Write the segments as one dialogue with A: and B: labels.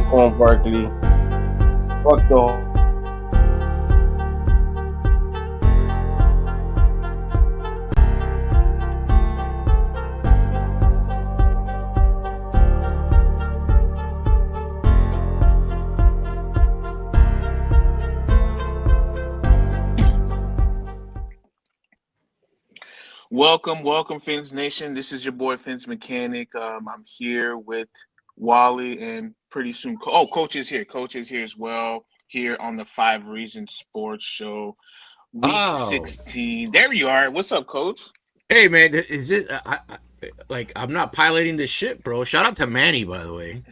A: Saquon Barkley. Fuck the
B: Welcome, Fins Nation. This is your boy Fins Mechanic. I'm here with Wally, and pretty soon, Coach is here. Coach is here as well. Here on the Five Reasons Sports Show, Week
C: Oh,
B: 16. There you are. What's up, Coach?
C: hey man, is it? Like I'm not piloting this ship, bro. Shout out to Manny, by the way.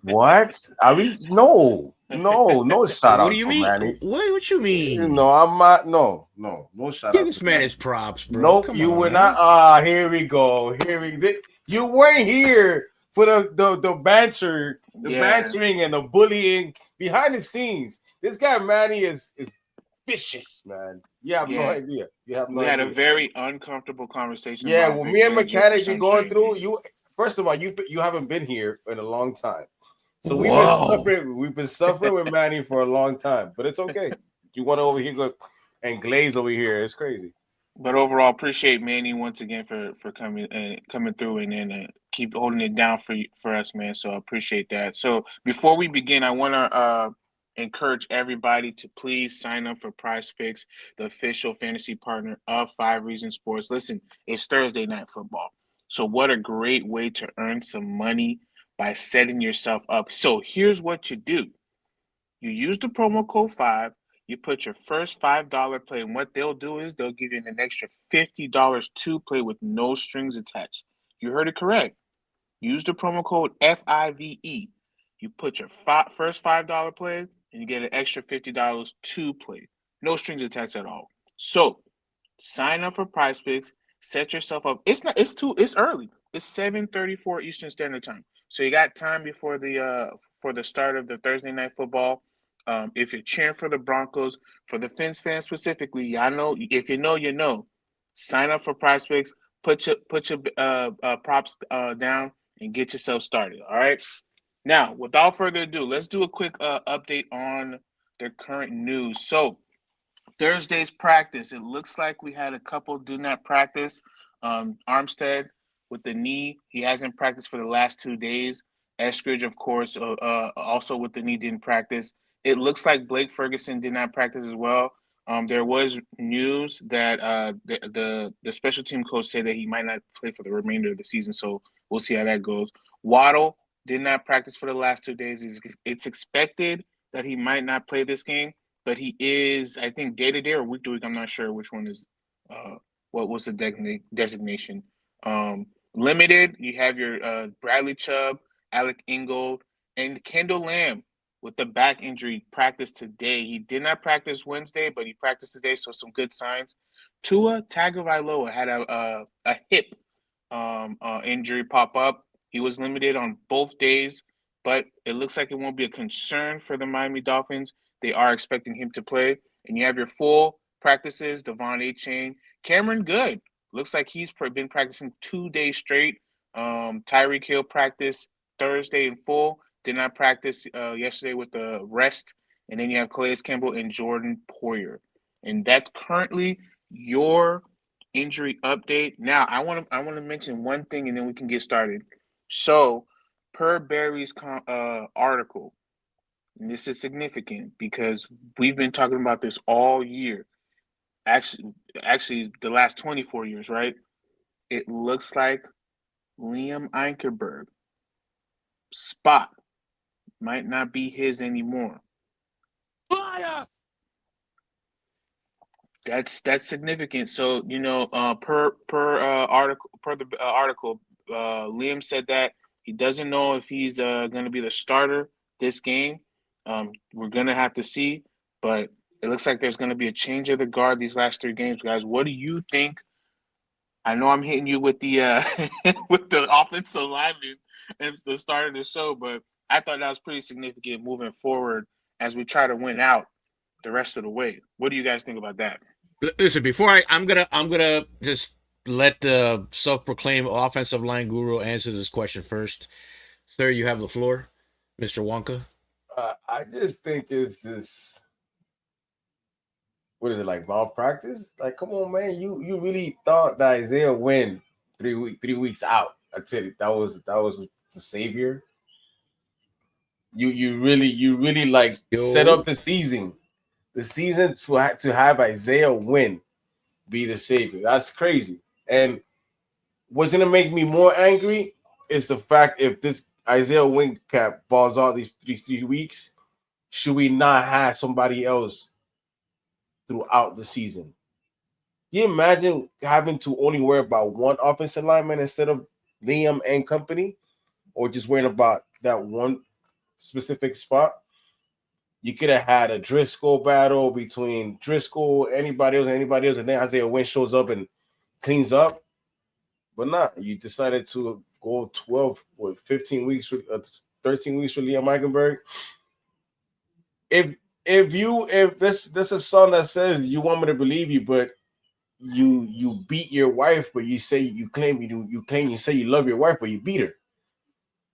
A: what? Are we? No shout
C: What do
A: out
C: you
A: to
C: mean?
A: Manny.
C: What you mean?
A: No, I'm not. No shout
C: Give
A: out to
C: this man
A: Manny.
C: his props, bro.
A: Nope,
C: Come
A: you
C: on,
A: were not.
C: man.
A: Here we go. You weren't here for the banter, the
B: Yeah,
A: bantering and the bullying behind the scenes. This guy Manny is vicious, man. You have no
B: yeah.
A: idea. You have no
B: We had a
A: idea.
B: very uncomfortable conversation
A: Yeah,
B: about
A: well,
B: Vic
A: me and
B: Fangio for
A: Mechanic been
B: some
A: going
B: strange
A: through.
B: reason.
A: You first of all, you haven't been here in a long time, so we've been
C: Whoa.
A: suffering. We've been suffering with Manny for a long time, but it's okay. You want to over here go and glaze over here? It's crazy.
B: But overall, appreciate Manny once again for coming through and then keep holding it down for us, man. So I appreciate that. So before we begin, I want to encourage everybody to please sign up for Prize Picks, the official fantasy partner of Five Reasons Sports. Listen, it's Thursday night football, so what a great way to earn some money by setting yourself up. So here's what you do: you use the promo code 5. You put your first $5 play, and what they'll do is they'll give you an extra $50 to play with no strings attached. You heard it correct. Use the promo code FIVE. You put your first $5 play, and you get an extra $50 to play. No strings attached at all. So sign up for Prize Picks. Set yourself up. It's early. It's 7:34 Eastern Standard Time. So you got time for the start of the Thursday night football. If you're cheering for the Broncos, for the Fins fans specifically, y'all know, if you know, you know. Sign up for Prize Picks. Put your props down and get yourself started. All right. Now, without further ado, let's do a quick update on the current news. So Thursday's practice, it looks like we had a couple do not practice. Armstead with the knee, he hasn't practiced for the last 2 days. Eskridge, of course, also with the knee, didn't practice. It looks like Blake Ferguson did not practice as well. There was news that the special team coach said that he might not play for the remainder of the season, so we'll see how that goes. Waddle did not practice for the last 2 days. It's expected that he might not play this game, but he is, I think, day to day or week to week. I'm not sure which one is. Uh, what was the designation? Limited. You have your Bradley Chubb, Alec Ingold, and Kendall Lamb with the back injury practiced today. He did not practice Wednesday, but he practiced today, so some good signs. Tua Tagovailoa had a hip injury pop up. He was limited on both days, but it looks like it won't be a concern for the Miami Dolphins. They are expecting him to play. And you have your full practices, Devon Achane. Cameron Good. Looks like he's been practicing 2 days straight. Tyreek Hill practiced Thursday in full. Did not practice yesterday with the rest. And then you have Calais Campbell and Jordan Poyer. And that's currently your injury update. Now, I want to mention one thing, and then we can get started. So, per Barry's article, and this is significant because we've been talking about this all year. Actually, the last 24 years, right? It looks like Liam Einkerberg spot might not be his anymore.
C: Fire!
B: That's significant. So per the article, Liam said that he doesn't know if he's going to be the starter this game. We're going to have to see, but it looks like there's going to be a change of the guard these last 3 games, guys. What do you think? I know I'm hitting you with the with the offensive lineman and the start of the show, but I thought that was pretty significant moving forward as we try to win out the rest of the way. What do you guys think about that?
C: Listen, before I'm gonna just let the self-proclaimed offensive line guru answer this question first. Sir, you have the floor. Mr. Wonka?
A: I just think it's this. What is it like malpractice? Like, come on, man! You really thought that Isaiah Wynn 3 weeks out? That's it. That was the savior. You really like set
C: Yo.
A: up the season to have Isaiah Wynn be the savior. That's crazy. And what's gonna make me more angry is the fact if this Isaiah Wynn cap balls out these 3 weeks, should we not have somebody else throughout the season? Can you imagine having to only worry about one offensive lineman instead of Liam and company, or just worrying about that one specific spot? You could have had a Driscoll battle between Driscoll, anybody else, and then Isaiah Wynn shows up and cleans up. But not. You decided to go 15 weeks, 13 weeks for Liam Eichenberg. If this a song that says you want me to believe you, but you beat your wife, but you say you love your wife, but you beat her.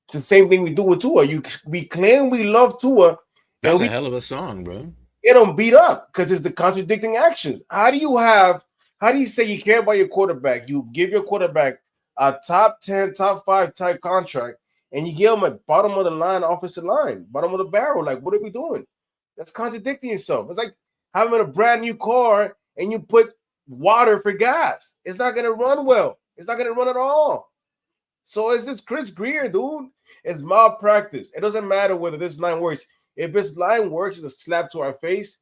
A: It's the same thing we do with Tua. We claim we love Tua, and
C: That's a
A: we
C: hell of a song, bro.
A: get them beat up because it's the contradicting actions. How do you say you care about your quarterback? You give your quarterback a top 10, top 5 type contract, and you give him a bottom of the line offensive line, bottom of the barrel. Like, what are we doing? That's contradicting yourself. It's like having a brand new car and you put water for gas. It's not gonna run well. It's not gonna run at all. So it's this Chris Greer, dude. It's malpractice. It doesn't matter whether this line works. If this line works, it's a slap to our face,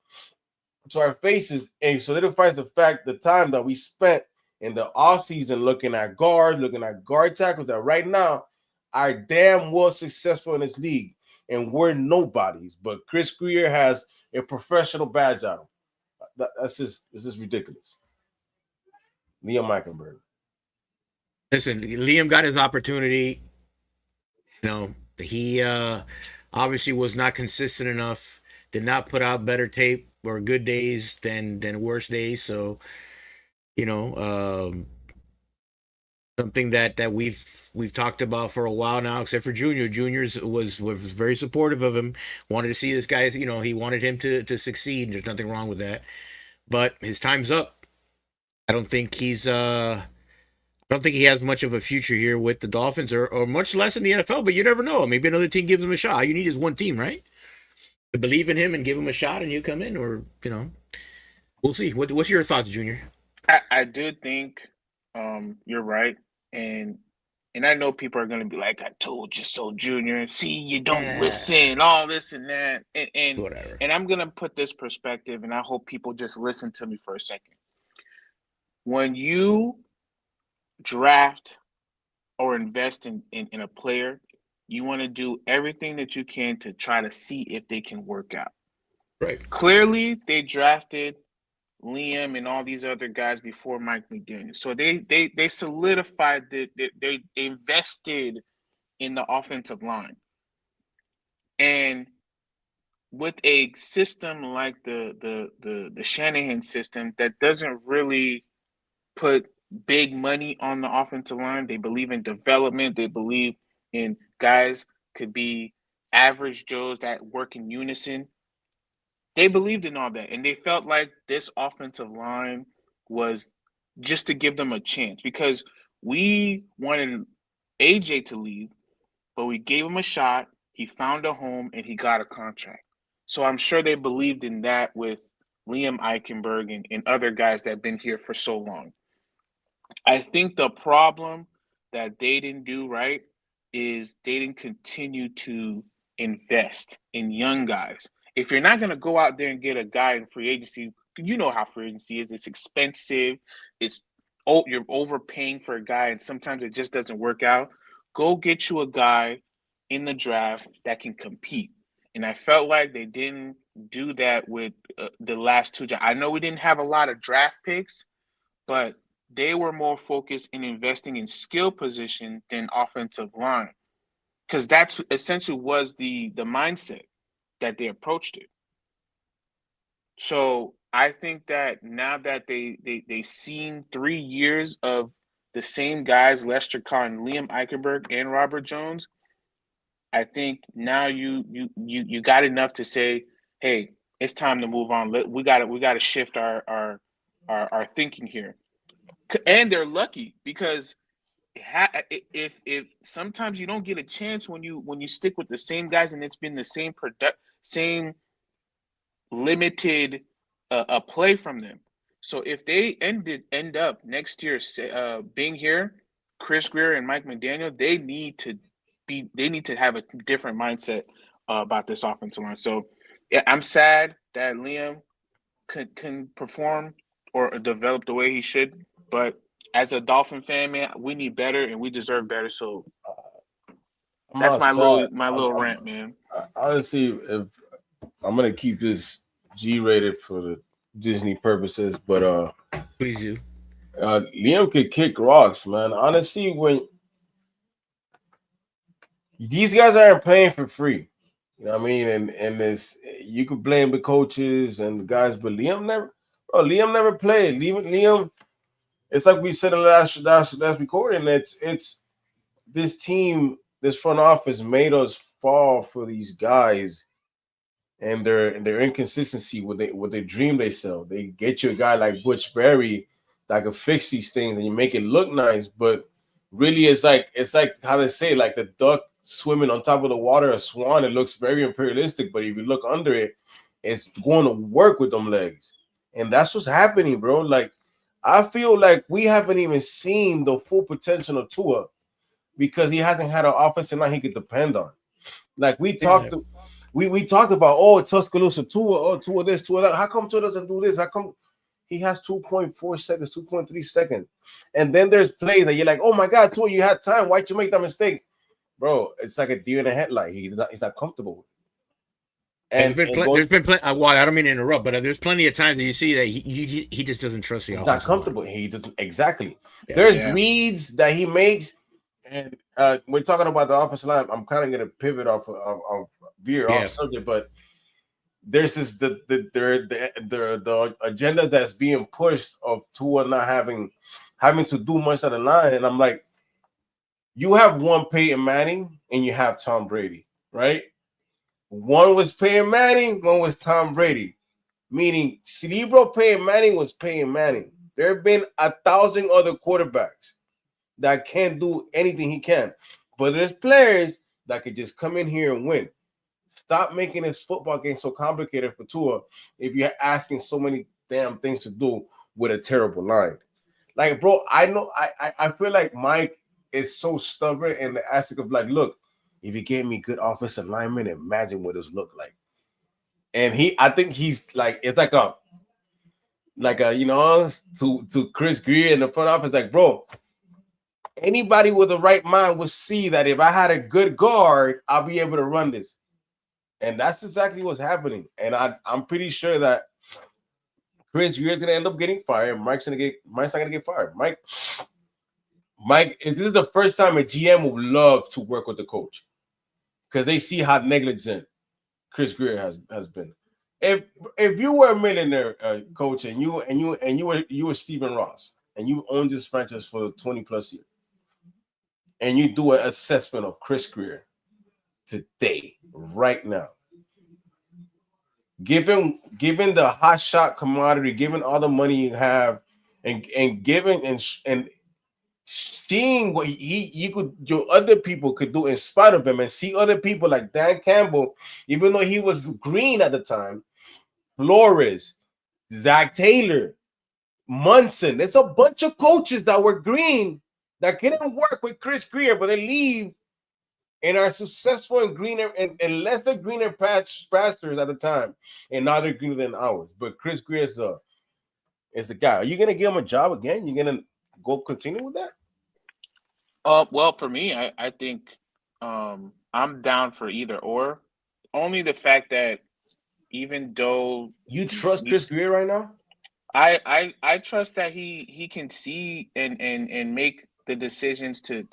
A: to our faces, and solidifies the time that we spent in the offseason looking at guards, looking at guard tackles that right now are damn well successful in this league. And we're nobodies. But Chris Greer has a professional badge on him. This is ridiculous. Liam Eichenberg.
C: Listen, Liam got his opportunity. He obviously was not consistent enough. Did not put out better tape or good days than worse days. So you know, something that we've talked about for a while now, except for Junior. Junior's was very supportive of him. Wanted to see this guy. He wanted him to succeed. There's nothing wrong with that. But his time's up. I don't think I don't think he has much of a future here with the Dolphins, or much less in the NFL. But you never know. Maybe another team gives him a shot. All you need is one team, right? To believe in him and give him a shot, and you come in, or we'll see. What's your thoughts, Junior?
B: I do think you're right, and I know people are gonna be like, "I told you so, Junior. See, you don't listen, all this and that."
C: Whatever.
B: And I'm gonna put this perspective, and I hope people just listen to me for a second. When you draft or invest in a player, you want to do everything that you can to try to see if they can work out.
C: Right.
B: Clearly, they drafted Liam and all these other guys before Mike McDaniel. So they solidified that they invested in the offensive line. And with a system like the Shanahan system that doesn't really put big money on the offensive line, they believe in development, they believe in guys could be average Joes that work in unison. They believed in all that, and they felt like this offensive line was just to give them a chance because we wanted AJ to leave, but we gave him a shot. He found a home and he got a contract. So I'm sure they believed in that with Liam Eichenberg and other guys that have been here for so long. I think the problem that they didn't do right is they didn't continue to invest in young guys. If you're not going to go out there and get a guy in free agency, you know how free agency is. It's expensive. You're overpaying for a guy, and sometimes it just doesn't work out. Go get you a guy in the draft that can compete. And I felt like they didn't do that with the last two. I know we didn't have a lot of draft picks, but they were more focused in investing in skill position than offensive line, because that's essentially was the mindset that they approached it. So I think that now that they seen 3 years of the same guys, Lester Carr, Liam Eichenberg, and Robert Jones, I think now you got enough to say, hey, it's time to move on. We got to shift our thinking here. And they're lucky because if sometimes you don't get a chance when you stick with the same guys and it's been the same limited a play from them. So if they end up next year being here, Chris Greer and Mike McDaniel, they need to have a different mindset about this offensive line. So yeah, I'm sad that Liam can perform or develop the way he should, but as a Dolphin fan, man, we need better and we deserve better. So
A: I'm
B: that's my
A: outside.
B: little rant, man.
A: Honestly, if I'm gonna keep this G-rated for the Disney purposes, but
C: Please do.
A: Liam could kick rocks, man. Honestly, when these guys aren't playing for free, you know what I mean, and this you could blame the coaches and the guys, but Liam never played. Liam, it's like we said in the last recording. It's this team, this front office made us fall for these guys and their inconsistency with what they dream they sell. They get you a guy like Butch Berry that can fix these things and you make it look nice, but really it's like how they say, like the duck swimming on top of the water, a swan. It looks very imperialistic, but if you look under it, it's going to work with them legs, and that's what's happening, bro. Like I feel like we haven't even seen the full potential of Tua because he hasn't had an offensive line he could depend on. Like
C: Yeah.
A: we talked about, oh, Tuscaloosa, Tua, oh, Tua this, Tua that. How come Tua doesn't do this? How come he has 2.4 seconds, 2.3 seconds? And then there's plays that you're like, oh my God, Tua, you had time. Why'd you make that mistake? Bro, it's like a deer in the headlight. He's not comfortable.
C: And
A: And goes,
C: there's been plenty. Well, I don't mean to interrupt, but there's plenty of times that you see that he just doesn't trust the
A: he's not
C: offensive line.
A: comfortable. He doesn't exactly.
C: Yeah.
A: There's
B: Yeah.
A: reads that he makes, and we're talking about the offensive line. I'm kind of gonna pivot off veer off
C: Yeah.
A: subject, but there's this the agenda that's being pushed of Tua not having to do much of the line, and I'm like, you have one Peyton Manning and you have Tom Brady, right? One was Peyton Manning, one was Tom Brady. Meaning, Cerebro Peyton Manning was Peyton Manning. There have been 1,000 other quarterbacks that can't do anything he can, but there's players that could just come in here and win. Stop making this football game so complicated for Tua if you're asking so many damn things to do with a terrible line. Like, bro, I know I feel like Mike is so stubborn in the aspect of like, look, if you gave me good offensive linemen, imagine what this look like. And I think he's like, it's like a to Chris Greer in the front office, like, bro, anybody with the right mind would see that if I had a good guard, I'll be able to run this. And that's exactly what's happening. And I'm pretty sure that Chris Greer's gonna end up getting fired. Mike's not gonna get fired. This is the first time a GM would love to work with the coach because they see how negligent Chris Greer has been. If you were a millionaire coach and you were Stephen Ross and you owned this franchise for 20 plus years and you do an assessment of Chris Greer today, right now, given the hot shot commodity, given all the money you have, and given and seeing what your other people could do in spite of him, and see other people like Dan Campbell, even though he was green at the time, Flores, Zach Taylor, Munson. There's a bunch of coaches that were green that couldn't work with Chris Greer, but they leave and are successful in greener and lesser greener pastures at the time, and now they're greener than ours. But Chris Greer is the guy. Are you gonna give him a job again? You gonna go continue with that?
B: Well, for me, I think I'm down for either or. Only the fact that even though
A: You trust Chris Greer right now?
B: I trust that he can see and make the decisions to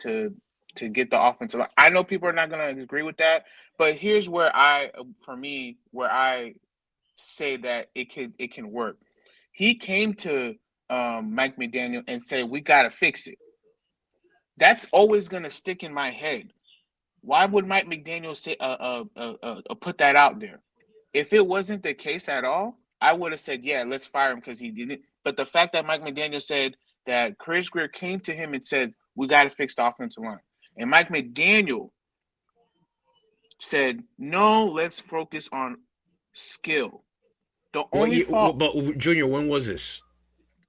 B: get the offensive line. I know people are not going to agree with that, but here's where where I say that it can work. He came to Mike McDaniel and said we got to fix it. That's always going to stick in my head. why would Mike McDaniel say put that out there? If it wasn't the case at all, I would have said, yeah, let's fire him because he didn't. But the fact that Mike McDaniel said that Chris Greer came to him and said, we got to fix the offensive line. And Mike McDaniel said, no, let's focus on skill. The only fault.
C: But Junior, when was this?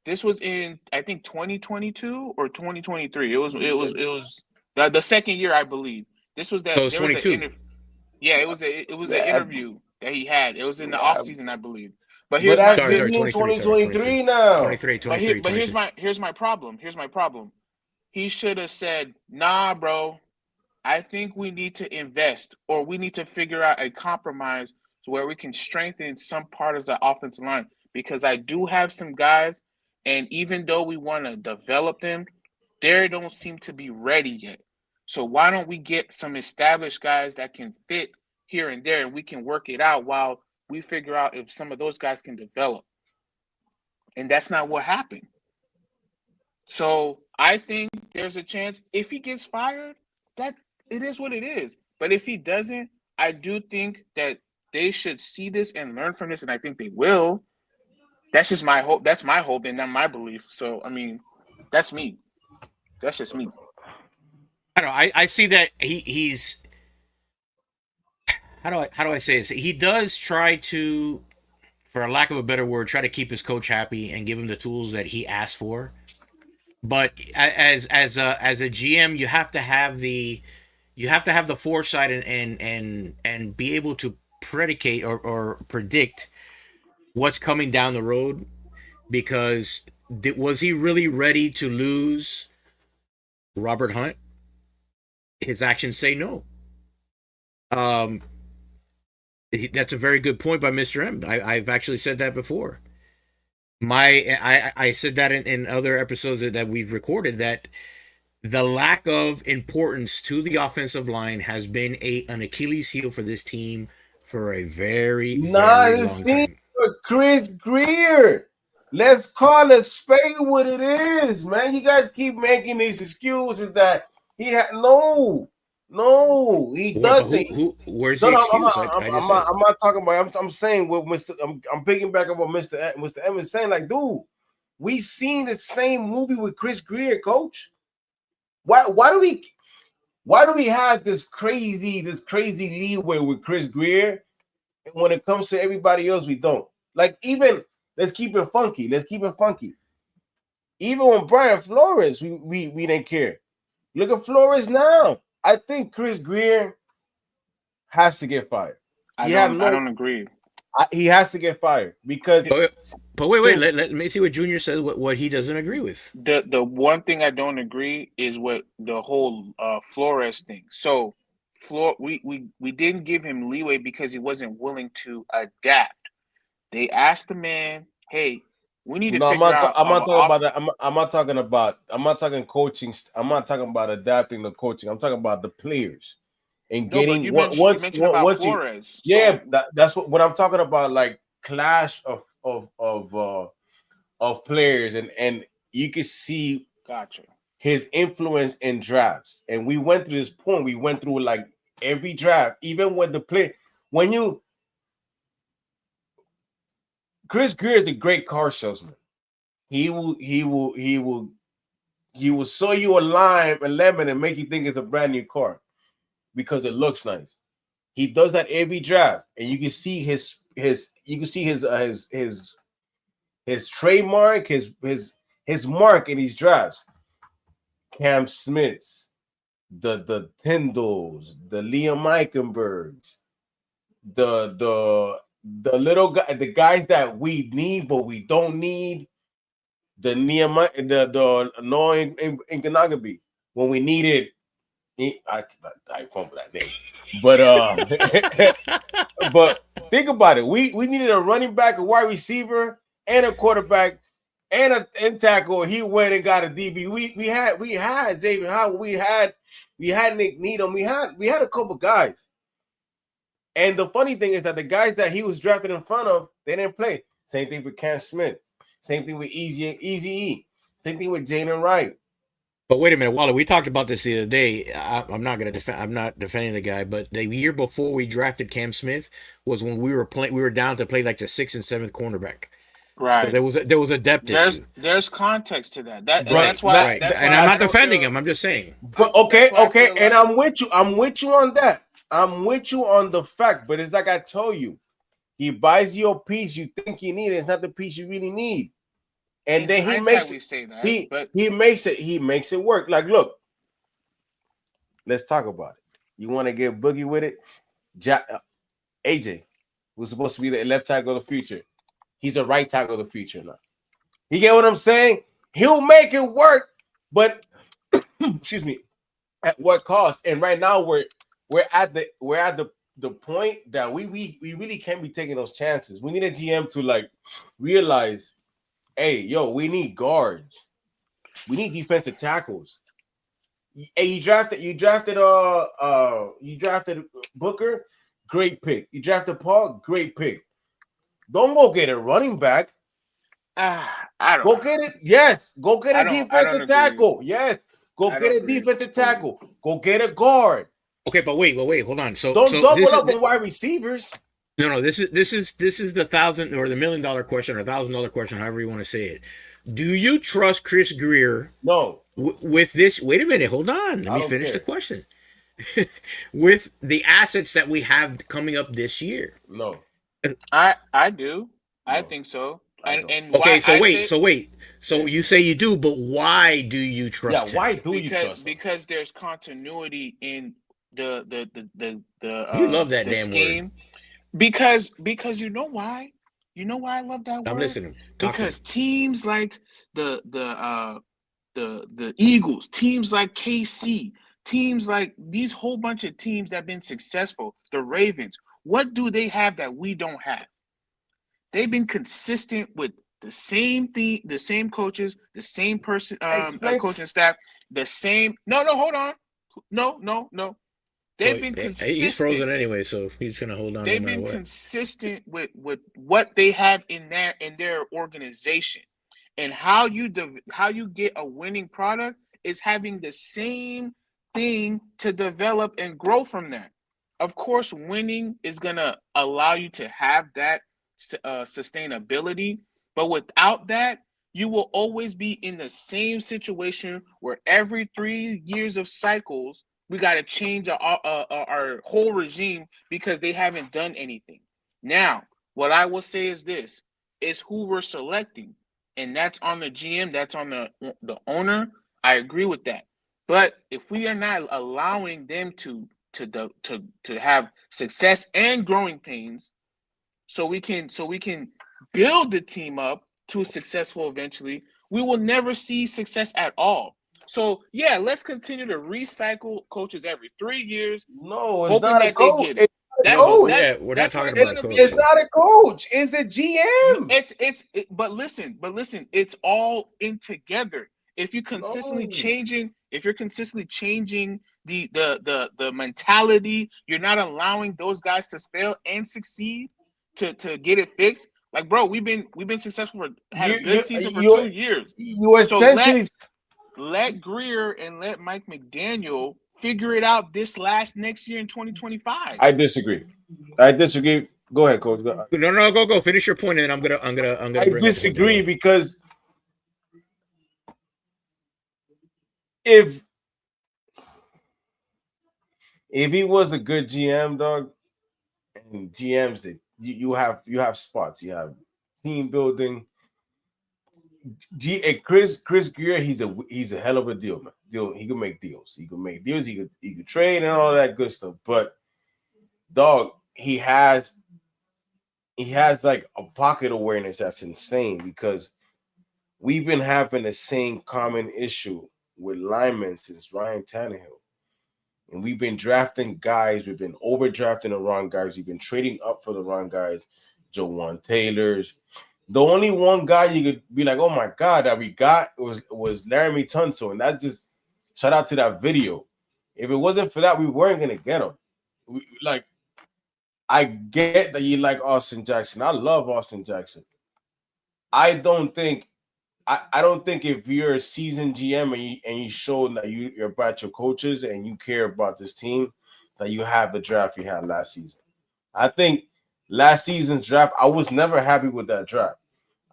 B: This was in, I think, 2022 or 2023. It was the second year, I believe. This was that.
C: So it was 22.
B: Yeah, it was an interview that he had. It was in the offseason, I believe. But
A: But that's
B: my
A: 2023 now.
C: 23.
B: But here's my problem. Here's my problem. He should have said, nah, bro. I think we need to invest, or we need to figure out a compromise to where we can strengthen some part of the offensive line. Because I do have some guys, and even though we want to develop them, they don't seem to be ready yet. So why don't we get some established guys that can fit here and there, and we can work it out while we figure out if some of those guys can develop. And that's not what happened. So I think there's a chance if he gets fired, that it is what it is. But if he doesn't, I do think that they should see this and learn from this, and I think they will. That's just my hope. That's my hope and not my belief. So, I mean, that's me. That's just me.
C: I don't know. I see that he's how do I say this? He does try to, for a lack of a better word, try to keep his coach happy and give him the tools that he asked for. But as a GM, you have to have the foresight and be able to predicate or predict what's coming down the road, because was he really ready to lose Robert Hunt? His actions say no. That's a very good point by Mr. M. I've actually said that before. I said that in other episodes that we've recorded, that the lack of importance to the offensive line has been an Achilles heel for this team for a very long time.
A: Chris Greer. Let's call it spade what it is, man. You guys keep making these excuses that he had no, he doesn't.
C: Where's the excuse?
A: I'm not talking about. I'm saying what Mr. I'm picking back up what Mr. M is saying. Like, dude, we seen the same movie with Chris Greer, coach. Why do we have this crazy leeway with Chris Greer? When it comes to everybody else, we don't. Like, even let's keep it funky. Even when Brian Flores, we didn't care. Look at Flores now. I think Chris Greer has to get fired.
B: I don't agree.
A: He has to get fired because.
C: But wait. Let me see what Junior says. What he doesn't agree with.
B: The one thing I don't agree is what the whole Flores thing. So, we didn't give him leeway because he wasn't willing to adapt. They asked the man, "Hey, we need to figure out."
A: I'm not talking about that. I'm not talking coaching. I'm not talking about adapting the coaching. I'm talking about the players and getting
B: you mentioned about Flores.
A: Yeah, that's what I'm talking about. Like clash of players, and you can see his influence in drafts. And we went through this point. We went through like every draft, even when the play Chris Greer is a great car salesman. He will sell you a lime and lemon and make you think it's a brand new car because it looks nice. He does that every draft, and you can see his trademark, his mark in these drafts. Cam Smiths, the Tyndalls, the Liam Eichenbergs, the little guy, the guys that we need but we don't need, the Nehemiah, the Noah Inkanagabi when we needed. I fumbled that name, but think about it. We needed a running back, a wide receiver, and a quarterback, and a tackle. He went and got a DB. We had Xavier Howard. We had Nick Needham. We had a couple guys. And the funny thing is that the guys that he was drafted in front of, they didn't play. Same thing with Cam Smith. Same thing with Easy E. Same thing with Jalen Wright.
C: But wait a minute, Wally. We talked about this the other day. I'm not going to defend. I'm not defending the guy, but the year before we drafted Cam Smith was when we were playing. We were down to play like the sixth and seventh cornerback. So
B: Right.
C: there was a depth issue.
B: There's context to that. That and
A: Right.
B: that's
A: Not,
B: why
C: Right.
B: that's
C: And
B: why
C: I'm
B: I
C: not
A: that's,
B: don't
C: defending
B: feel.
C: him. I'm just saying.
A: but
B: That's
A: okay,
B: why I
A: okay,
B: feel
A: and
B: like
A: I'm with you. I'm with you on that. I'm with you on the fact, but it's like I told you, he buys you a piece you think you need. It's not the piece you really need, and
B: in
A: then he
B: hindsight
A: makes
B: we say that,
A: he
B: but
A: he makes it work. Like, look, let's talk about it. You want to get boogie with it? AJ was supposed to be the left tackle of the future. He's a right tackle of the future now. You get what I'm saying? He'll make it work, but excuse me, at what cost? And right now we're at the point that we really can't be taking those chances. We need a GM to like realize, hey, yo, we need guards, we need defensive tackles. Hey, you drafted Booker, great pick. You drafted Paul, great pick. Don't go get a running back.
B: I don't
A: Go
B: know.
A: get it. Yes. Go get a
B: I don't
A: defensive
B: agree.
A: tackle. Yes. Go
B: I
A: get
B: don't
A: a
B: agree
A: defensive
B: fully.
A: tackle. Go get a guard.
C: Okay, but wait, hold on. So
A: Don't
C: so
A: double
C: this is
A: up on wide receivers.
C: no. This is the thousand or the $1,000,000 question or $1,000 question, however you want to say it. Do you trust Chris Greer
A: No,
C: with this? Wait a minute, hold on. Let
A: I
C: me
A: don't
C: finish the
A: care.
C: question. With the assets that we have coming up this year.
A: No,
B: I do. I
A: no,
B: think so.
A: I don't.
B: And
C: Okay,
B: why
C: so
B: I
C: wait,
B: say
C: so wait. So
A: Yeah.
C: you say you do, but why do you
A: Yeah,
C: trust him?
A: why do you trust them?
B: because there's continuity in
C: You love that
B: the
C: damn word.
B: scheme. Because you know why? You know why I love that
C: I'm
B: word?
C: listening. Talk to me.
B: Because teams like the Eagles, teams like KC, teams like these whole bunch of teams that have been successful, the Ravens, what do they have that we don't have? They've been consistent with the same thing, the same coaches, the same person,
A: Explain.
B: coaching staff, the same. No, no, hold on. No.
C: Well,
B: They've been
C: he's frozen
B: consistent.
C: anyway, so he's gonna hold on no
B: They've
C: matter
B: been
C: what.
B: consistent with what they have in their organization, and how you get a winning product is having the same thing to develop and grow from that. Of course, winning is gonna allow you to have that sustainability, but without that, you will always be in the same situation where every 3 years of cycles we got to change our whole regime because they haven't done anything. Now, what I will say is this: is who we're selecting, and that's on the GM, that's on the owner. I agree with that. But if we are not allowing them to have success and growing pains, so we can build the team up to successful eventually, we will never see success at all. So yeah, let's continue to recycle coaches every 3 years,
A: No, it's
B: hoping
A: not a
B: that they
A: coach.
B: get it.
A: It's not a
C: No, but
A: coach.
C: we're not
B: That's what
C: talking
B: it's
C: about a
A: It's,
B: gonna
C: coach
A: it's
B: be.
C: here.
A: not a coach. It's a GM.
B: But listen, it's all in together. If you consistently
A: No.
B: changing, if you're consistently changing the mentality, you're not allowing those guys to fail and succeed to get it fixed. Like, bro, we've been successful had a
A: You
B: good
A: you
B: season for
A: you
B: 2 years.
A: you
B: So let
A: essentially.
B: let Greer and let Mike McDaniel figure it out this next year in 2025.
A: I disagree. I disagree. Go ahead, coach.
C: No, go. Finish your point, and I'm gonna
A: I
C: bring up something.
A: disagree because if if he was a good GM, dog, and GMs that you have spots, you have team building. Chris Greer, he's a hell of a deal, man. He can make deals. He can make deals. He could trade and all that good stuff. But dog, he has like a pocket awareness that's insane because we've been having the same common issue with linemen since Ryan Tannehill. And we've been drafting guys, we've been overdrafting the wrong guys, we've been trading up for the wrong guys, Jawan Taylor's. The only one guy you could be like, oh my God, that we got was Laramie Tunsil. And that just shout out to that video. If it wasn't for that, we weren't gonna get him. Like, I get that you like Austin Jackson. I love Austin Jackson. I don't think I don't think if you're a seasoned GM and you show that you're about your coaches and you care about this team, that you have the draft you had last season. I think last season's draft, I was never happy with that draft.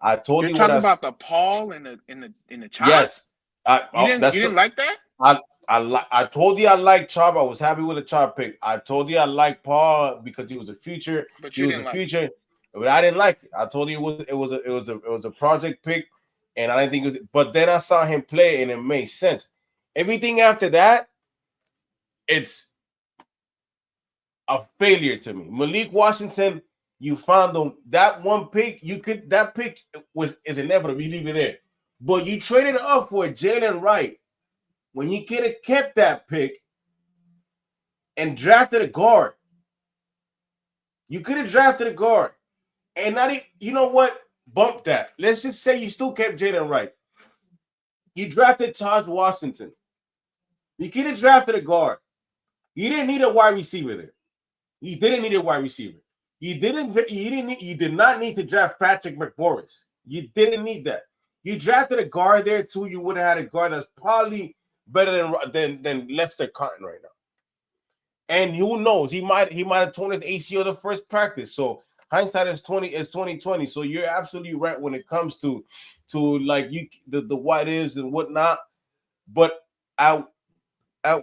A: I told
B: You're
A: you what
B: talking about the Paul and the Chop.
A: yes.
B: You
A: That's
B: didn't like that,
A: I I told you I liked Chop. I was happy with the Chop pick. I told you I liked Paul because he was a future.
B: but
A: He
B: you
A: was
B: didn't
A: a
B: like it.
A: future, but I didn't like it. I told you it was a project pick, and I didn't think it was. But then I saw him play, and it made sense. Everything after that, it's a failure to me. Malik Washington, you found them that one pick. That pick is inevitable. You leave it there, but you traded up for Jalen Wright when you could have kept that pick and drafted a guard. You could have drafted a guard. And not even, you know what? Bump that. Let's just say you still kept Jalen Wright. You drafted Taj Washington. You could have drafted a guard. You didn't need a wide receiver there. You didn't need a wide receiver. You did not need to draft Patrick McMorris. You didn't need that. You drafted a guard there too. You would have had a guard that's probably better than Lester Cotton right now. And who knows? He might have torn his ACL the first practice. So hindsight is 2020. So you're absolutely right when it comes to like the what is and whatnot. But at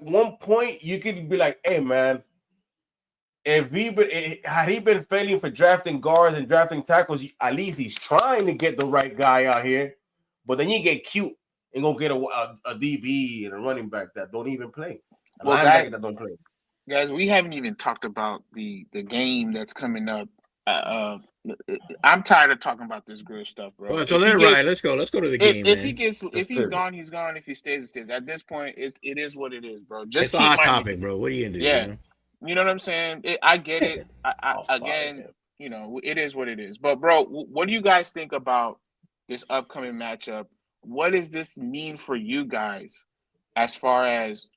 A: one point you could be like, hey man, had he been failing for drafting guards and drafting tackles, at least he's trying to get the right guy out here. But then you get cute and go get a DB and a running back that don't even play. A linebacker that don't play.
B: Guys, we haven't even talked about the game that's coming up. I'm tired of talking about this Greer stuff, bro.
C: Well, so then, right, let's go to the game.
B: If he's gone, he's gone. If he stays, he stays. At this point, it is what it is, bro.
C: Just it's a hot topic, bro. What are you gonna do?
B: Yeah, you know what I'm saying. I get it. Again, you know, it is what it is. But, bro, what do you guys think about this upcoming matchup? What does this mean for you guys as far as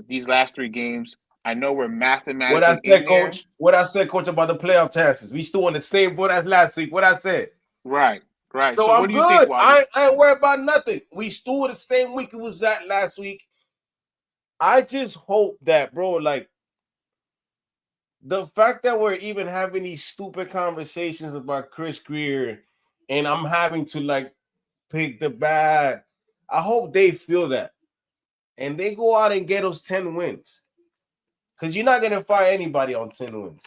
B: these last three games? I know we're mathematically
A: what I said, coach. What I said, coach, about the playoff chances. We still in the same boat as last week. What I said.
B: Right.
A: So I'm good. I ain't worried about nothing. We still the same week it was at last week. I just hope that, bro, like the fact that we're even having these stupid conversations about Chris Grier, and I'm having to like pick the bad. I hope they feel that, and they go out and get those 10 wins. Because you're not going to fire anybody on 10 wins.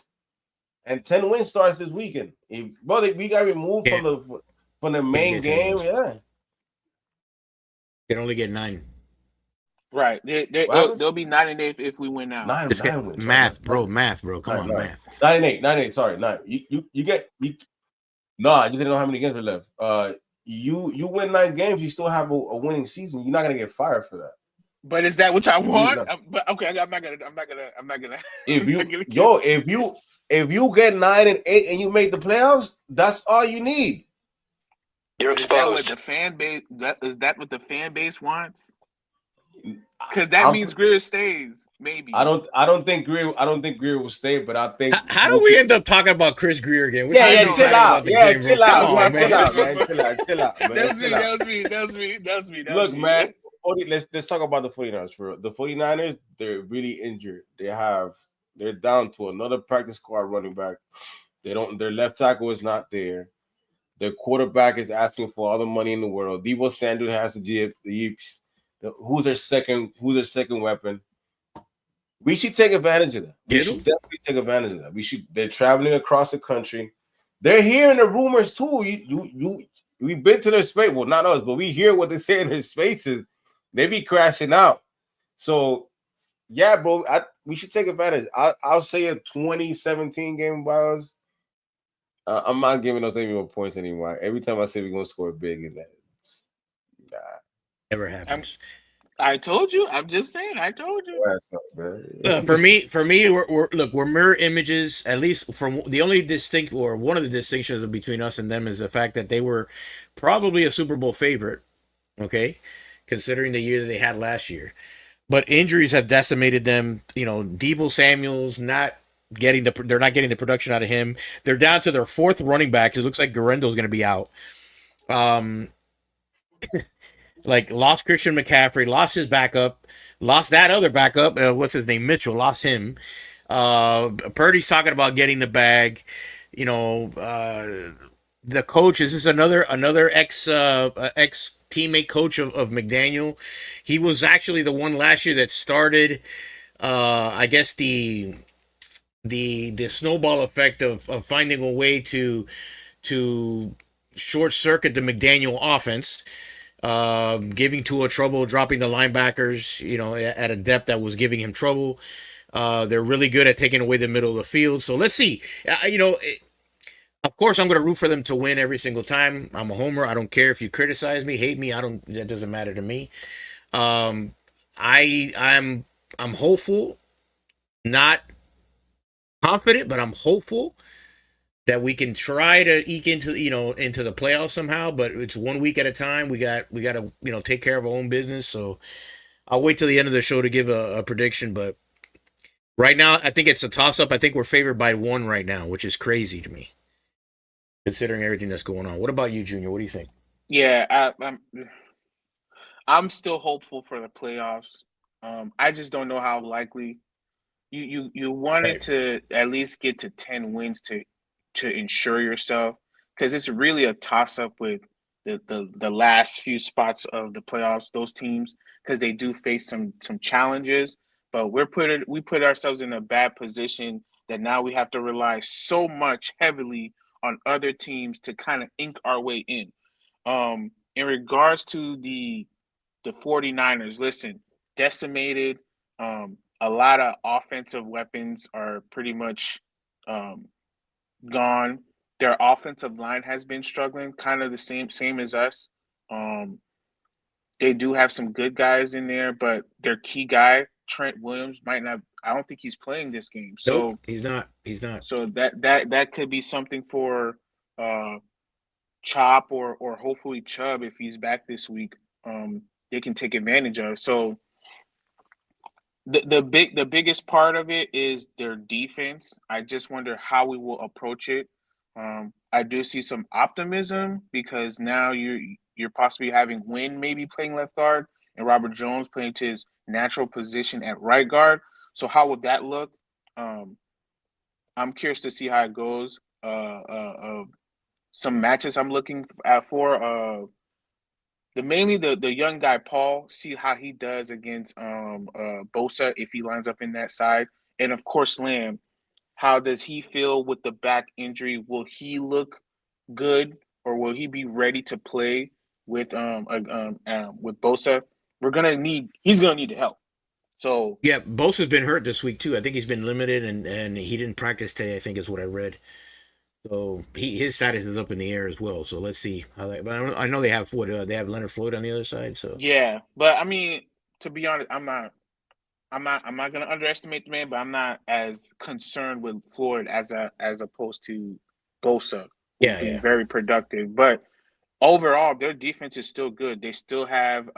A: And 10 wins starts this weekend. We got removed from the main game. Yeah.
C: You can only get 9.
B: Right. They'll be 9-8 if we win now.
A: 9 wins.
C: Math, bro. Come on, math.
A: 9-8. Sorry, 9. You get. No, I just didn't know how many games were left. You win 9 games, you still have a winning season. You're not going to get fired for that.
B: But is that what I want? But okay, I'm not gonna.
A: If you get 9-8 and you make the playoffs, that's all you need.
B: You're exposed. Is that what the fan base? Is that what the fan base wants? Because that means Grier stays. Maybe.
A: I don't think Grier will stay, but I think.
C: How do we end up talking about Chris Grier again?
A: Chill out. Chill out, man.
B: That's me.
A: Look, man. Let's talk about the 49ers. For the 49ers, they're really injured. They're down to another practice squad running back. Their left tackle is not there. Their quarterback is asking for all the money in the world. Deebo Samuel has the Jeeps. Who's their second weapon? We should take advantage of that. We should definitely take advantage of that. They're traveling across the country. They're hearing the rumors too. We've been to their space. Well, not us, but we hear what they say in their spaces. They be crashing out. So, yeah, bro, we should take advantage. I'll say a 2017 game by us. I'm not giving us any more points anymore. Every time I say we're going to score big in that,
C: never happens.
B: I told you. I'm just saying. I told you.
C: For me, we're mirror images. At least from the only one of the distinctions between us and them is the fact that they were probably a Super Bowl favorite. Okay. Considering the year that they had last year. But injuries have decimated them. You know, Deebo Samuel's they're not getting the production out of him. They're down to their 4th running back. It looks like Guarendo's going to be out. Like lost Christian McCaffrey, lost his backup, lost that other backup. What's his name? Mitchell lost him. Purdy's talking about getting the bag. You know, the coach is this another ex teammate coach of McDaniel. He was actually the one last year that started. I guess the snowball effect of finding a way to short circuit the McDaniel offense, giving Tua trouble, dropping the linebackers, you know, at a depth that was giving him trouble. They're really good at taking away the middle of the field. So let's see. Of course, I'm going to root for them to win every single time. I'm a homer. I don't care if you criticize me, hate me. I don't. That doesn't matter to me. Um, I'm hopeful, not confident, but I'm hopeful that we can try to eke into the playoffs somehow. But it's 1 week at a time. We got to take care of our own business. So I'll wait till the end of the show to give a prediction. But right now, I think it's a toss up. I think we're favored by 1 right now, which is crazy to me, considering everything that's going on. What about you, Junior? What do you think?
B: Yeah, I'm still hopeful for the playoffs. I just don't know how likely. You wanted
C: Right.
B: to at least get to 10 wins to ensure yourself, because it's really a toss up with the last few spots of the playoffs. Those teams, because they do face some challenges, but we put ourselves in a bad position that now we have to rely so much heavily on other teams to kind of ink our way in. In regards to the 49ers, listen, decimated. A lot of offensive weapons are pretty much gone. Their offensive line has been struggling, kind of the same as us. Um, they do have some good guys in there, but their key guy, Trent Williams, might not. I don't think he's playing this game.
C: Nope,
B: So
C: he's not. He's not.
B: so that could be something for uh, Chop or hopefully Chubb if he's back this week. They can take advantage of. So the biggest part of it is their defense. I just wonder how we will approach it. I do see some optimism because now you're possibly having Wynn maybe playing left guard and Robert Jones playing to his natural position at right guard. So how would that look? Um, I'm curious to see how it goes. Some matches I'm looking at for. The young guy Paul, see how he does against Bosa if he lines up in that side, and of course Lamb. How does he feel with the back injury? Will he look good, or will he be ready to play with Bosa? He's gonna need the help. So
C: Yeah, Bosa's been hurt this week too. I think he's been limited, and he didn't practice today. I think is what I read. So his status is up in the air as well. So let's see how that. But I know they have they have Leonard Floyd on the other side. So
B: yeah, but I mean, to be honest, I'm not gonna underestimate the man, but I'm not as concerned with Floyd as opposed to Bosa, who's
C: yeah,
B: been
C: yeah.
B: very productive. But overall, their defense is still good. They still have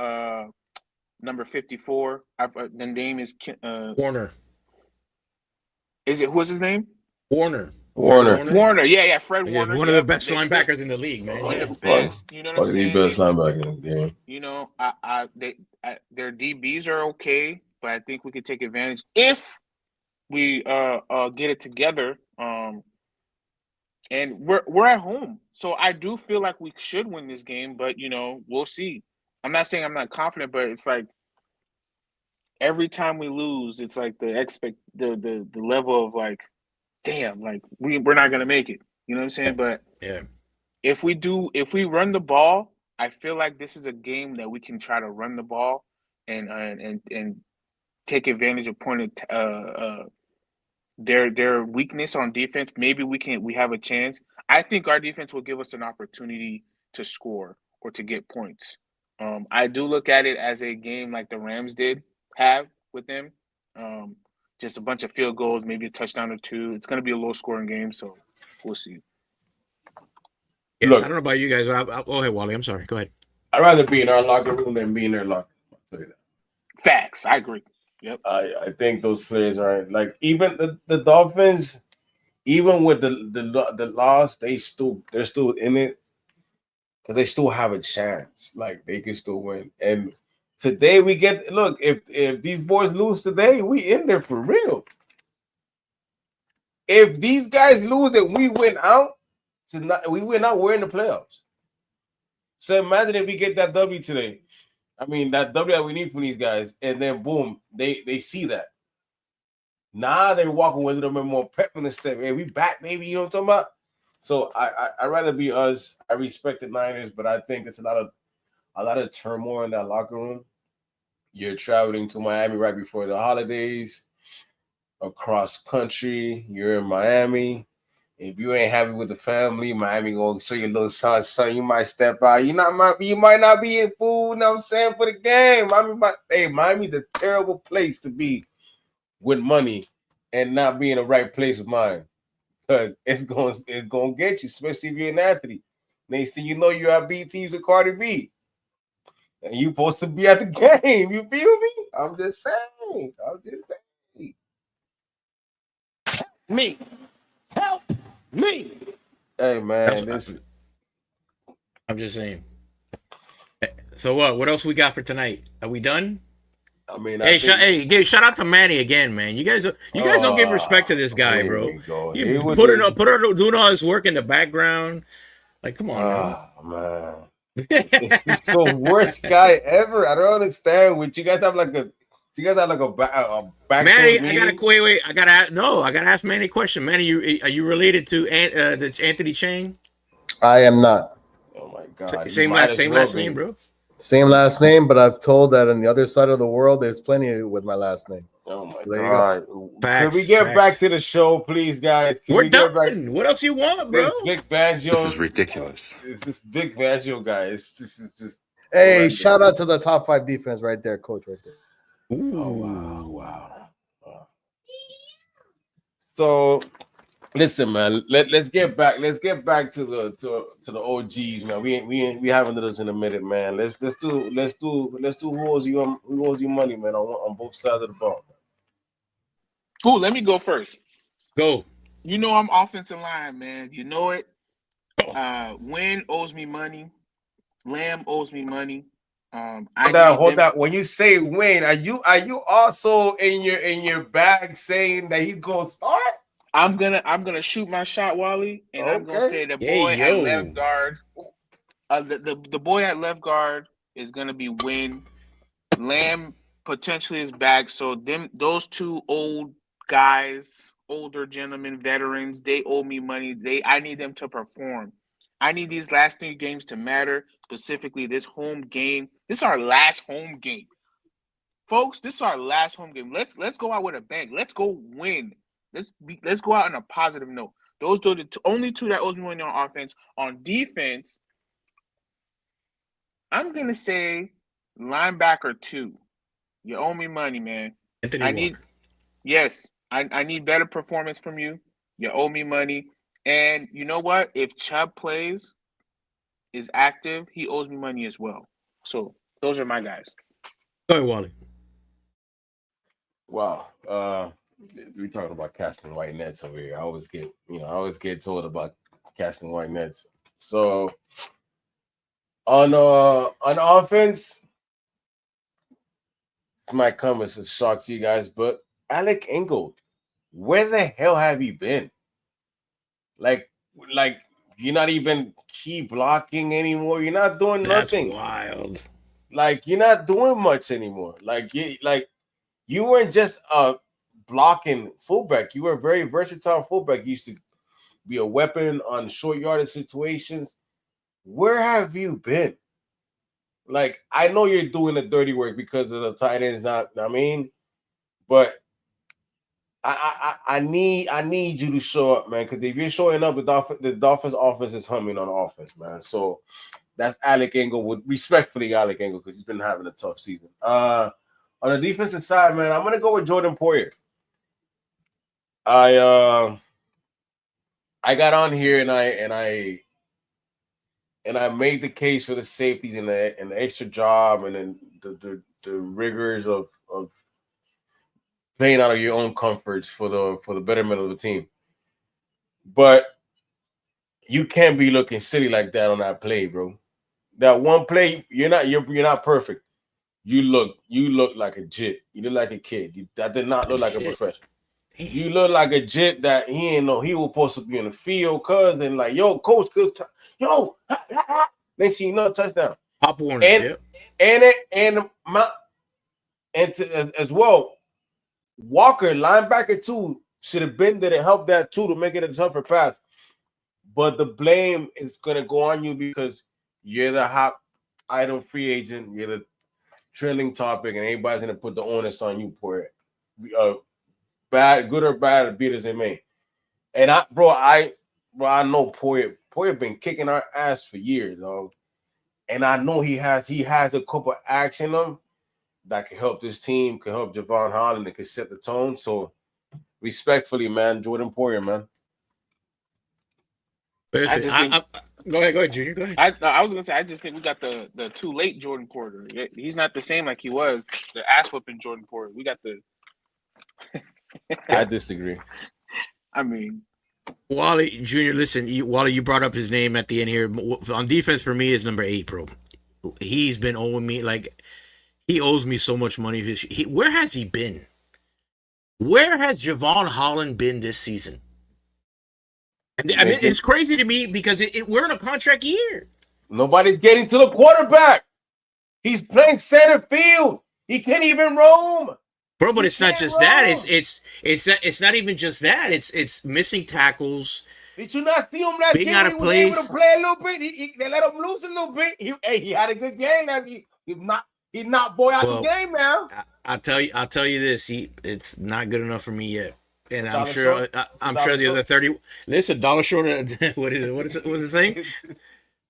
B: number 54. The name
C: Warner,
B: is it what's his name?
C: Warner, Fred
A: Warner.
C: Warner.
B: Warner. Yeah, Fred
C: Yeah,
B: Warner.
C: one of the
B: Yep.
C: best
B: They still
C: linebackers in the league, man.
B: one of
C: Yeah.
B: the best. You know what I'm
A: Fuck the
B: saying?
A: best linebacker in the game.
B: You know, their DBs are okay, but I think we could take advantage if we get it together. And we're at home, so I do feel like we should win this game. But we'll see. I'm not saying I'm not confident, but it's like every time we lose, it's like the level of like, damn, like we're not gonna make it. You know what I'm saying? But
C: Yeah.
B: if we run the ball, I feel like this is a game that we can try to run the ball and take advantage of their weakness on defense. Maybe we have a chance. I think our defense will give us an opportunity to score or to get points. I do look at it as a game like the Rams did have with them. Um, just a bunch of field goals, maybe a touchdown or two. It's going to be a low scoring game, so we'll see.
C: Yeah, I
A: Look,
C: don't know about you guys. Go ahead, Wally. I'm sorry. Go ahead.
A: I'd rather be in our locker room than be in their locker room. I'll tell you that.
B: Facts. I agree. Yep.
A: I think those players are like even the Dolphins, even with the loss, they're still in it. because they still have a chance. Like they can still win. And today we get look. If these boys lose today, we in there for real. If these guys lose and we win out, we're in the playoffs. So imagine if we get that W today. I mean, that W that we need from these guys, and then boom, they see that. Now they're walking with a little bit more pep in the step. Hey, we back, baby. You know what I'm talking about? So I'd rather be us. I respect the Niners, but I think it's a lot of turmoil in that locker room. You're traveling to Miami right before the holidays, across country. You're in Miami. If you ain't happy with the family, Miami gonna show you a little son. You might step out. You might not be in food. You know what I'm saying, for the game. Miami's a terrible place to be with money and not be in the right place of mind, because it's going to get you, especially if you're an athlete. Next thing you know, you're at B teams with Cardi B, and you supposed to be at the game. You feel me? I'm just saying.
B: Me, help me.
A: Hey man,
C: I'm just saying. So what else we got for tonight? Are we done?
A: I mean,
C: shout out to Manny again, man. You guys don't give respect to this guy,
A: here
C: bro.
A: we go.
C: You
A: Here
C: doing all his work in the background. Like, come on,
A: man. It's the worst guy ever. I don't understand. Would you guys have like a back
C: Manny, I gotta ask Manny a question. Manny, are you related to Anthony Chang?
D: I am not.
A: Oh my god.
C: Same last name, bro.
D: Same last name, but I've told that on the other side of the world, there's plenty with my last name.
A: Oh my
D: There
A: god. Can we get back to the show, please, guys?
C: We're done. What else you want, bro?
A: Big Banjo.
E: This is ridiculous.
A: It's this Big Banjo guy. It's just
D: Hey,
A: horrendous.
D: shout out to the top 5 defense right there, coach, right there.
C: Ooh.
A: Oh wow. So listen, man. Let's get back. Let's get back to the OGs, man. We haven't done this in a minute, man. Let's do who owes you money, man, on both sides of the ball.
B: Cool. Let me go first.
C: Go.
B: You know I'm offensive line, man. You know it. Wynn owes me money. Lamb owes me money.
A: Hold that. When you say Wayne, are you also in your bag saying that he's gonna start?
B: I'm gonna shoot my shot, Wally, and I'm gonna say the boy at left guard. The boy at left guard is gonna be Wynn. Lamb potentially is back. So those two old guys, older gentlemen, veterans, they owe me money. I need them to perform. I need these last 3 games to matter, specifically this home game. This is our last home game. Folks, this is our last home game. Let's go out with a bang. Let's go win. Let's go out on a positive note. Those are the only 2 that owes me money on offense. On defense, I'm going to say linebacker 2. You owe me money, man. I need better performance from you. You owe me money. And you know what? If Chubb is active, he owes me money as well. So those are my guys.
C: Go ahead, Wally.
A: Wow. We talking about casting white nets over here. I always get told about casting white nets. So on offense, this might come as a shock to you guys, but Alec Ingold, where the hell have you been? Like you're not even key blocking anymore. You're not doing nothing.
C: That's wild.
A: Like you're not doing much anymore. Like you weren't just a blocking fullback. You were a very versatile fullback. You used to be a weapon on short yardage situations. Where have you been? Like, I know you're doing the dirty work because of the tight ends, but I need you to show up, man. Because if you're showing up, the Dolphins offense is humming on offense, man. So that's Alec Engel, respectfully Alec Engel, because he's been having a tough season. On the defensive side, man, I'm gonna go with Jordan Poyer. I got on here and I made the case for the safeties and the extra job and then the rigors of playing out of your own comforts for the betterment of the team. But you can't be looking silly like that on that play, bro. that one play, you're not perfect. You look like a jit. You look like a kid. That did not look like a professional. You look like a jit that he ain't know he was supposed to be in the field, cuz and like, yo, coach, good yo, next thing you know, touchdown.
C: Pop Warner,
A: and as well, Walker, linebacker too, should have been there to help that too to make it a tougher pass. But the blame is gonna go on you because you're the hot item free agent, you're the trending topic, and everybody's gonna put the onus on you for it. Bad, good or bad, be it as it may. And I know Poyer been kicking our ass for years, dog. And I know he has a couple of acts in him that can help this team, can help Javon Holland, that can set the tone. So respectfully, man, Jordan Poyer, man.
C: Listen, go ahead, Junior. Go ahead.
B: I was gonna say I just think we got the too late Jordan Porter. He's not the same like he was. The ass whooping Jordan Porter. We got the.
A: I disagree.
B: I mean,
C: Wally Junior. Listen, Wally, you brought up his name at the end here. On defense for me is number 8, bro. He's been owing me like he owes me so much money. Where has he been? Where has Javon Holland been this season? I mean, it's crazy to me because we're in a contract year.
A: Nobody's getting to the quarterback. He's playing center field. He can't even roam.
C: Bro, but it's not just that. It's not even just that. It's missing tackles.
A: Did you not see him last
C: being
A: game?
C: Out of
A: he was
C: place.
A: able to play a little bit. They let him loose a little bit. He had a good game. He's not boy out the game now.
C: I'll tell you this. It's not good enough for me yet. And I'm
A: sure
C: the other 30. Listen, dollar short. What is it? What is it saying?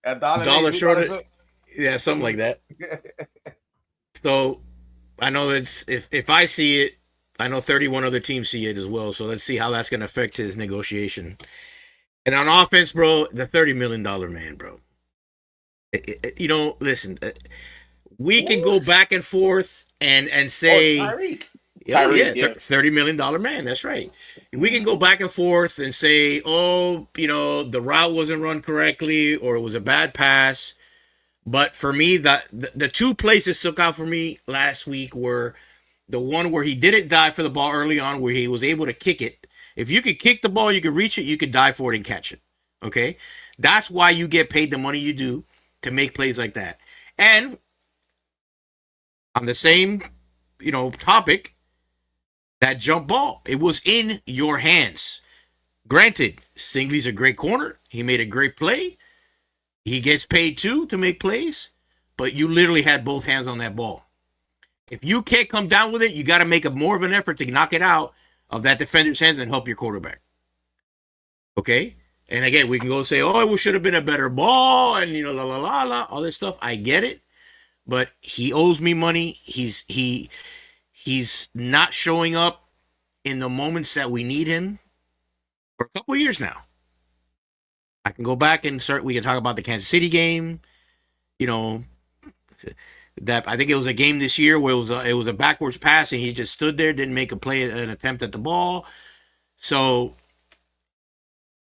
A: A
C: dollar short. Yeah, something like that. So I know it's if I see it, I know 31 other teams see it as well. So let's see how that's going to affect his negotiation. And on offense, bro, the $30 million man, bro. Listen, we can go back and forth and say.
A: Tyreek.
C: $30 million man. That's right. We can go back and forth and say, the route wasn't run correctly or it was a bad pass. But for me, the two places stuck out for me last week were the one where he didn't dive for the ball early on, where he was able to kick it. If you could kick the ball, you could reach it, you could dive for it and catch it. Okay? That's why you get paid the money you do to make plays like that. And on the same, topic, that jump ball, it was in your hands. Granted, Stingley's a great corner. He made a great play. He gets paid too to make plays, but you literally had both hands on that ball. If you can't come down with it, you got to make more of an effort to knock it out of that defender's hands and help your quarterback. Okay? And again, we can go say, it should have been a better ball and, all this stuff. I get it, but he owes me money. He's not showing up in the moments that we need him for a couple of years now. I can go back and we can talk about the Kansas City game. That I think it was a game this year where it was a backwards pass and he just stood there, didn't make an attempt at the ball. So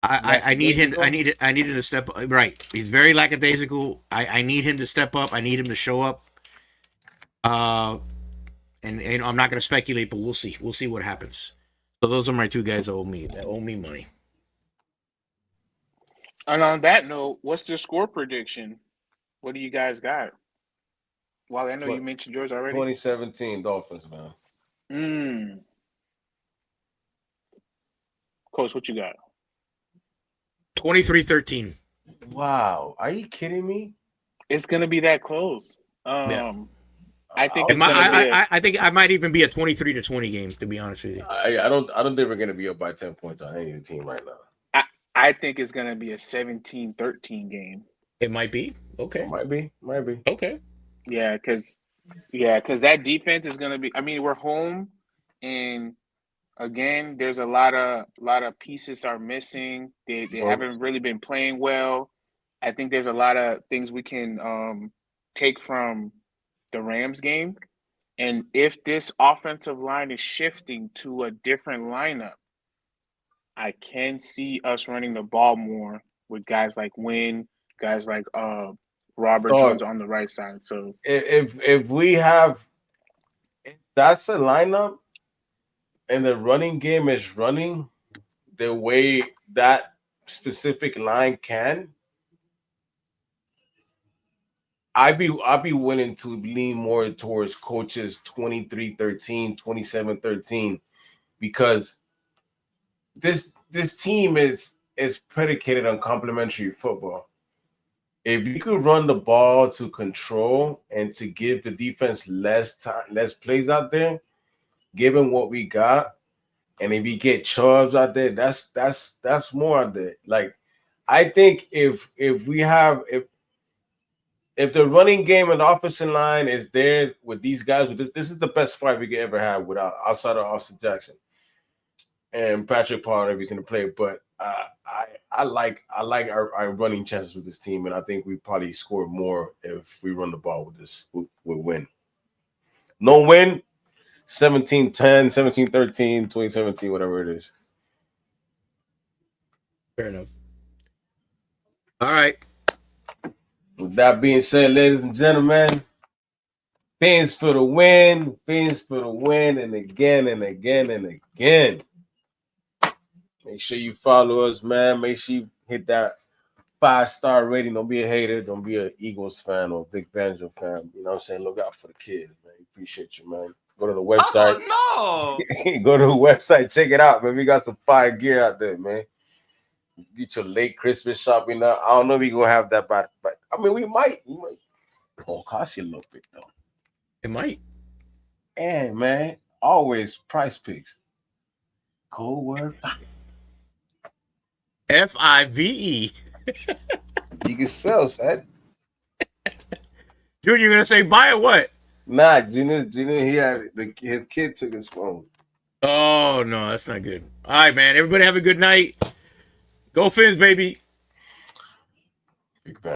C: I need him. I need him to step up. Right. He's very lackadaisical. I need him to step up. I need him to show up. And I'm not going to speculate, but we'll see. We'll see what happens. So those are my two guys that owe me money.
B: And on that note, what's the score prediction? What do you guys got? Well, I know you mentioned yours already.
A: 2017 Dolphins, man.
B: Coach, what you got?
C: 23-13.
A: Wow. Are you kidding me?
B: It's going to be that close.
C: Yeah.
B: I think
C: I think I might even be a 23-20 game, to be honest with you.
A: I don't think we're gonna be up by 10 points on any team right now.
B: I think it's gonna be a 17-13 game.
C: It might be. Okay.
A: Might be.
C: Okay.
B: Yeah, because that defense is gonna be. I mean, we're home, and again, there's a lot of pieces are missing. They haven't really been playing well. I think there's a lot of things we can take from the Rams game. And if this offensive line is shifting to a different lineup, I can see us running the ball more with guys like Wynn, guys like Robert
A: Dog.
B: Jones on the right side. So
A: If we have, if that's a lineup, and the running game is running the way that specific line can, I'd be willing to lean more towards coaches 23-13, 27-13, because this team is predicated on complementary football. If you could run the ball to control and to give the defense less time, less plays out there, given what we got, and if you get Chubbs out there, that's more out there. Like, I think if we have if the running game and the offensive line is there with these guys, with this is the best fight we could ever have without outside of Austin Jackson and Patrick Pollard if he's going to play. But I like our running chances with this team, and I think we probably score more if we run the ball with this. We win. No win. 17-10, 17-13, 2017, whatever it is.
C: Fair enough. All right.
A: With that being said, ladies and gentlemen, Fins for the win, Fins for the win, and again and again and again. Make sure you follow us, man. Make sure you hit that 5-star rating. Don't be a hater. Don't be an Eagles fan or a Big Banjo fan. You know what I'm saying? Look out for the kids, man. Appreciate you, man. Go to the website.
E: Oh, no.
A: Go to the website. Check it out, man. We got some fire gear out there, man. Get your late Christmas shopping now. I don't know if we gonna have that, but I mean, we might. It's gonna cost you a little bit though.
C: It might.
A: And man, always Price Picks. Cold word.
C: FIVE.
A: You can spell, son.
C: Dude, you're gonna say buy or what?
A: Nah, Junior, he had his kid took his phone.
C: Oh no, that's not good. All right, man. Everybody have a good night. Go Fins, baby.
A: Big fan.